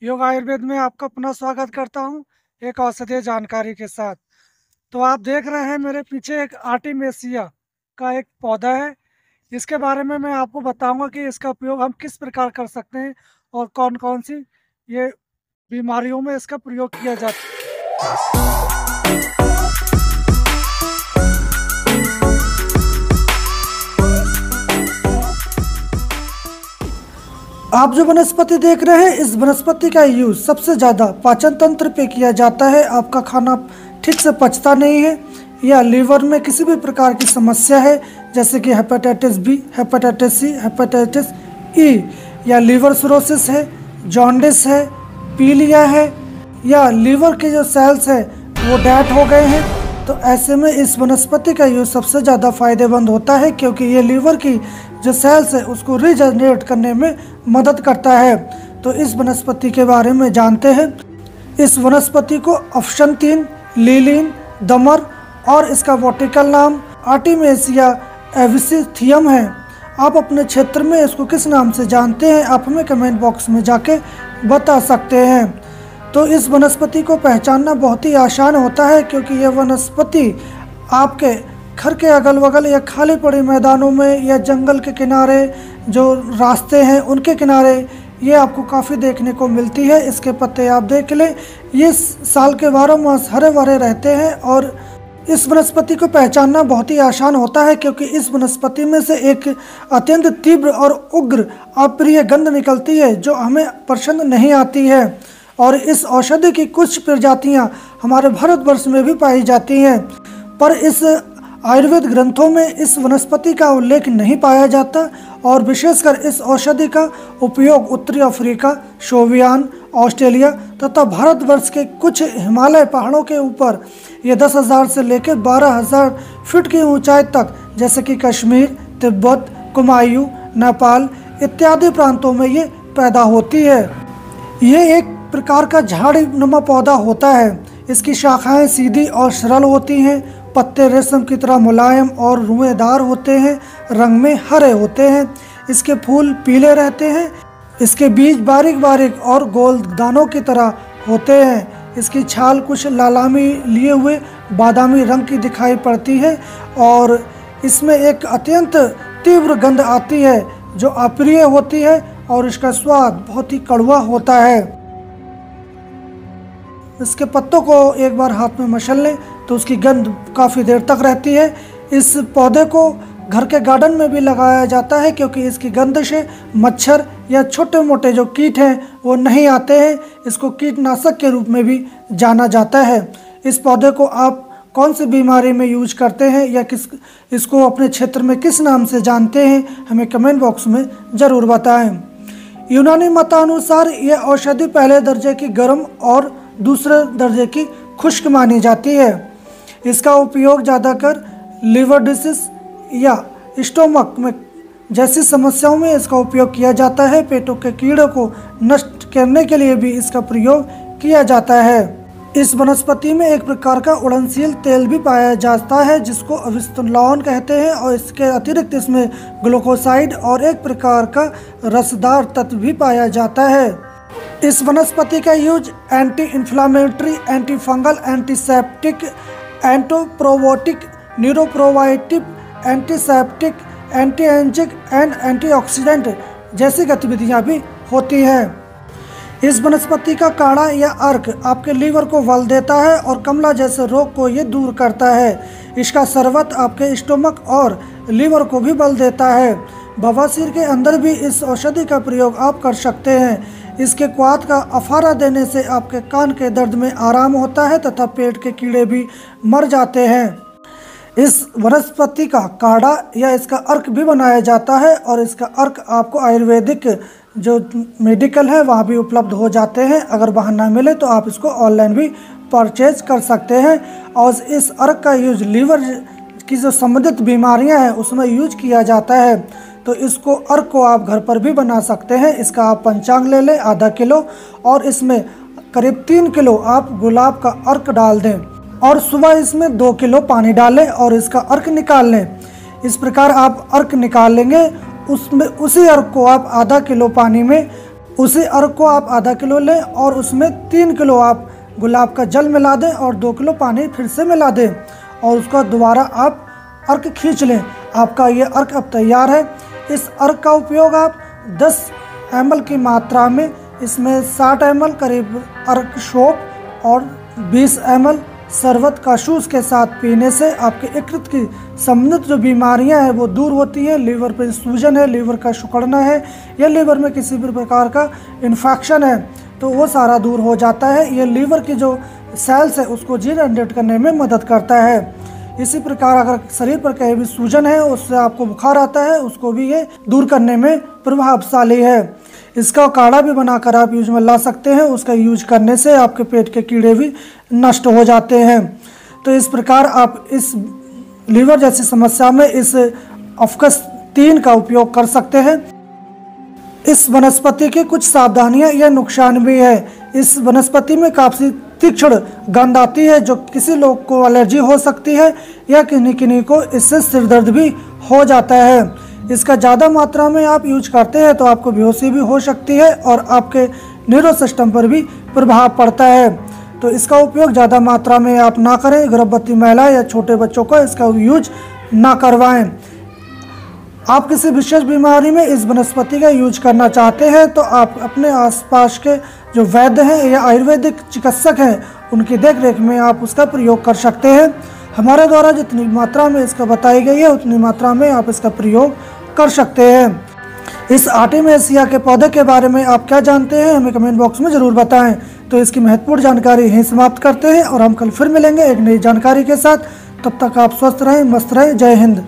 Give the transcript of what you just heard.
योग आयुर्वेद में आपका पुनः स्वागत करता हूँ एक औषधीय जानकारी के साथ। तो आप देख रहे हैं मेरे पीछे एक आर्टिमेसिया का एक पौधा है। इसके बारे में मैं आपको बताऊंगा कि इसका उपयोग हम किस प्रकार कर सकते हैं और कौन-कौन सी ये बीमारियों में इसका प्रयोग किया जाता है। आप जो वनस्पति देख रहे हैं, इस वनस्पति का यूज सबसे ज़्यादा पाचन तंत्र पे किया जाता है। आपका खाना ठीक से पचता नहीं है या लीवर में किसी भी प्रकार की समस्या है, जैसे कि hepatitis B, hepatitis C, hepatitis E, या लीवर सिरोसिस है, जॉन्डिस है, पीलिया है, या लीवर के जो सेल्स है वो डेड हो गए हैं, तो ऐसे में इस वनस्पति का यूज सबसे ज़्यादा फायदेमंद होता है, क्योंकि ये लीवर की जो सेल्स है उसको रीजनरेट करने में मदद करता है। तो इस वनस्पति के बारे में जानते हैं। इस वनस्पति को अफशंतीन, लीलिन, दमर और इसका बॉटिकल नाम आर्टिमेसिया एविसिथियम है। आप अपने क्षेत्र में इसको किस नाम से जानते हैं, आप हमें कमेंट बॉक्स में जाके बता सकते हैं। तो इस वनस्पति को पहचानना बहुत ही आसान होता है, क्योंकि यह वनस्पति आपके घर के अगल बगल या खाली पड़े मैदानों में या जंगल के किनारे जो रास्ते हैं उनके किनारे ये आपको काफ़ी देखने को मिलती है। इसके पत्ते आप देख लें, ये साल के 12 मास हरे भरे रहते हैं और इस वनस्पति को पहचानना बहुत ही आसान होता है, क्योंकि इस वनस्पति में से एक अत्यंत तीव्र और उग्र अप्रिय गंध निकलती है जो हमें पसंद नहीं आती है। और इस औषधि की कुछ प्रजातियां हमारे भारतवर्ष में भी पाई जाती हैं, पर इस आयुर्वेद ग्रंथों में इस वनस्पति का उल्लेख नहीं पाया जाता। और विशेषकर इस औषधि का उपयोग उत्तरी अफ्रीका, सोवियन, ऑस्ट्रेलिया तथा भारतवर्ष के कुछ हिमालय पहाड़ों के ऊपर ये 10,000 से लेकर 12,000 फीट की ऊंचाई तक, जैसे कि कश्मीर, तिब्बत, कुमायूं, नेपाल इत्यादि प्रांतों में ये पैदा होती है। ये एक प्रकार का झाड़ीनुमा पौधा होता है। इसकी शाखाएं सीधी और सरल होती हैं, पत्ते रेशम की तरह मुलायम और रुएदार होते हैं, रंग में हरे होते हैं। इसके फूल पीले रहते हैं। इसके बीज बारीक बारीक और गोल दानों की तरह होते हैं। इसकी छाल कुछ लालामी लिए हुए बादामी रंग की दिखाई पड़ती है और इसमें एक अत्यंत तीव्र गंध आती है जो अप्रिय होती है और इसका स्वाद बहुत ही कड़वा होता है। इसके पत्तों को एक बार हाथ में मसल लें तो उसकी गंध काफ़ी देर तक रहती है। इस पौधे को घर के गार्डन में भी लगाया जाता है, क्योंकि इसकी गंध से मच्छर या छोटे मोटे जो कीट हैं वो नहीं आते हैं। इसको कीटनाशक के रूप में भी जाना जाता है। इस पौधे को आप कौन सी बीमारी में यूज करते हैं या इसको अपने क्षेत्र में किस नाम से जानते हैं, हमें कमेंट बॉक्स में ज़रूर बताएं। यूनानी मतानुसार यह औषधि पहले दर्जे की गर्म और दूसरे दर्जे की खुश्क मानी जाती है। इसका उपयोग ज़्यादातर लिवर डिसीज या स्टोमक में जैसी समस्याओं में इसका उपयोग किया जाता है। पेटों के कीड़ों को नष्ट करने के लिए भी इसका प्रयोग किया जाता है। इस वनस्पति में एक प्रकार का उड़नशील तेल भी पाया जाता है जिसको अविस्तुलौन कहते हैं, और इसके अतिरिक्त इसमें ग्लूकोसाइड और एक प्रकार का रसदार तत्व भी पाया जाता है। इस वनस्पति का use anti inflammatory, anti fungal, antiseptic, एंटोप्रोबोटिक, न्यूरोप्रोवाइटिव, एंटीसेप्टिक, एंटी एंजिक एंड एंटीऑक्सीडेंट जैसी गतिविधियां भी होती हैं। इस वनस्पति का काढ़ा या अर्क आपके लीवर को बल देता है और कमला जैसे रोग को ये दूर करता है। इसका शरबत आपके स्टोमक और लीवर को भी बल देता है। बवासीर के अंदर भी इस औषधि का प्रयोग आप कर सकते हैं। इसके क्वाथ का अफारा देने से आपके कान के दर्द में आराम होता है तथा पेट के कीड़े भी मर जाते हैं। इस वनस्पति का काढ़ा या इसका अर्क भी बनाया जाता है और इसका अर्क आपको आयुर्वेदिक जो मेडिकल है वहाँ भी उपलब्ध हो जाते हैं। अगर वहाँ ना मिले तो आप इसको ऑनलाइन भी परचेज कर सकते हैं। और इस अर्क का यूज लीवर की जो संबंधित बीमारियाँ हैं उसमें यूज किया जाता है। तो इसको अर्क को आप घर पर भी बना सकते हैं। इसका आप पंचांग ले लें आधा किलो और इसमें करीब 3 किलो आप गुलाब का अर्क डाल दें और सुबह इसमें 2 किलो पानी डालें और इसका अर्क निकाल लें। इस प्रकार आप अर्क निकाल लेंगे। उसमें उसी अर्क को आप आधा किलो पानी में उसी अर्क को आप आधा किलो लें और उसमें 3 किलो आप गुलाब का जल मिला दें और 2 किलो पानी फिर से मिला दें और उसका दोबारा आप अर्क खींच लें। आपका ये अर्क अब तैयार है। इस अर्क का उपयोग आप 10 ml की मात्रा में, इसमें 60 ml करीब अर्क शोप और 20 ml शरबत काशूस के साथ पीने से आपके यकृत की संबंधित जो बीमारियां हैं वो दूर होती हैं। लीवर पे सूजन है, लीवर का सिकुड़ना है या लीवर में किसी भी प्रकार का इन्फेक्शन है तो वो सारा दूर हो जाता है। ये लीवर की जो सेल्स है उसको रीजनरेट करने में मदद करता है। इसी प्रकार अगर शरीर पर कहीं भी सूजन है, उससे आपको बुखार आता है, उसको भी ये दूर करने में प्रभावशाली है। इसका काढ़ा भी बनाकर आप यूज में ला सकते हैं। उसका यूज करने से आपके पेट के कीड़े भी नष्ट हो जाते हैं। तो इस प्रकार आप इस लीवर जैसी समस्या में इस ऑफकस 3 का उपयोग कर सकते हैं। इस वनस्पति की कुछ सावधानियां या नुकसान भी है। इस वनस्पति में काफ़ी तीक्ष्ण गंध आती है जो किसी लोग को एलर्जी हो सकती है या किन्हीं को इससे सिर दर्द भी हो जाता है। इसका ज़्यादा मात्रा में आप यूज करते हैं तो आपको बेहोशी भी हो सकती है और आपके न्यूरो सिस्टम पर भी प्रभाव पड़ता है। तो इसका उपयोग ज़्यादा मात्रा में आप ना करें। गर्भवती महिला या छोटे बच्चों को इसका यूज ना करवाएं। आप किसी विशेष बीमारी में इस वनस्पति का यूज करना चाहते हैं तो आप अपने आसपास के जो वैद्य हैं या आयुर्वेदिक चिकित्सक हैं उनकी देखरेख में आप उसका प्रयोग कर सकते हैं। हमारे द्वारा जितनी मात्रा में इसका बताई गई है उतनी मात्रा में आप इसका प्रयोग कर सकते हैं। इस आर्टेमिसिया के पौधे के बारे में आप क्या जानते हैं हमें कमेंट बॉक्स में ज़रूर बताएं। तो इसकी महत्वपूर्ण जानकारी यहीं समाप्त करते हैं और हम कल फिर मिलेंगे एक नई जानकारी के साथ। तब तक आप स्वस्थ रहें, मस्त रहें। जय हिंद।